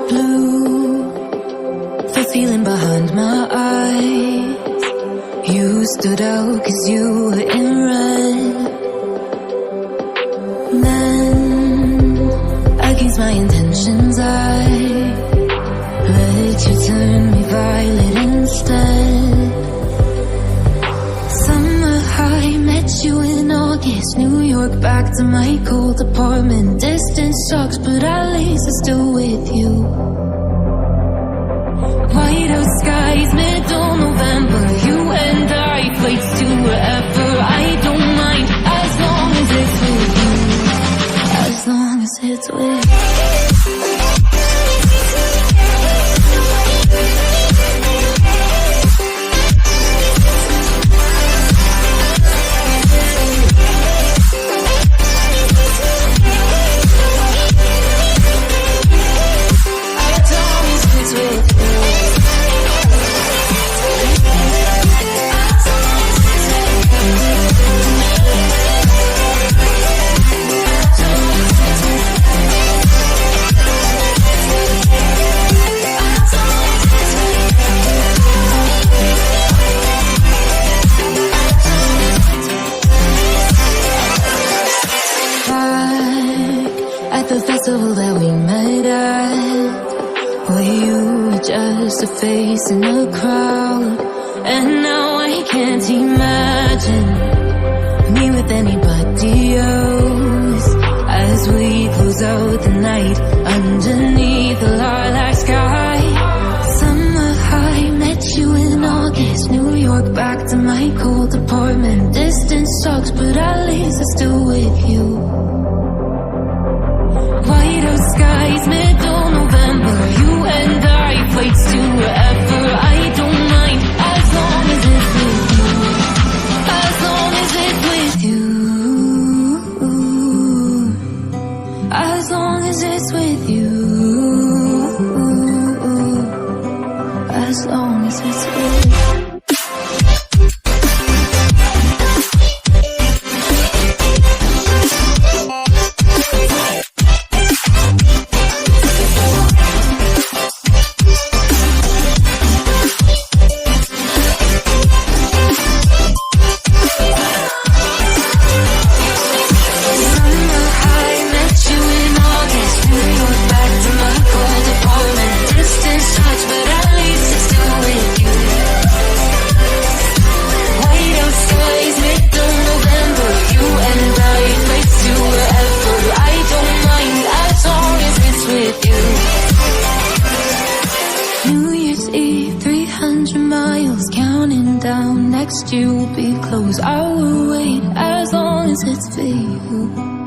Blue, the feeling behind my eyes. You stood out 'cause you were in red. Then, against my intentions, I let you turn me violet instead. Summer high, met you in August. New York, back to my cold apartment. Distance sucks, but at least I'm still with you. White out skies, middle November. You and I, flights to wherever. I don't mind, as long as it's with you. As long as it's with you. At the festival that we met at, were you just a face in the crowd? And now I can't imagine me with anybody else. As we close out the night underneath the lilac sky. Summer high, met you in August. New York, back to my cold apartment. Distance sucks, but at least I'm still with you. White out skies, middle November. You and I, flights to wherever. I don't mind, as long as it's with you. As long as it's with you. As long as it's with you. next year will be close. I will wait as long as it's for you.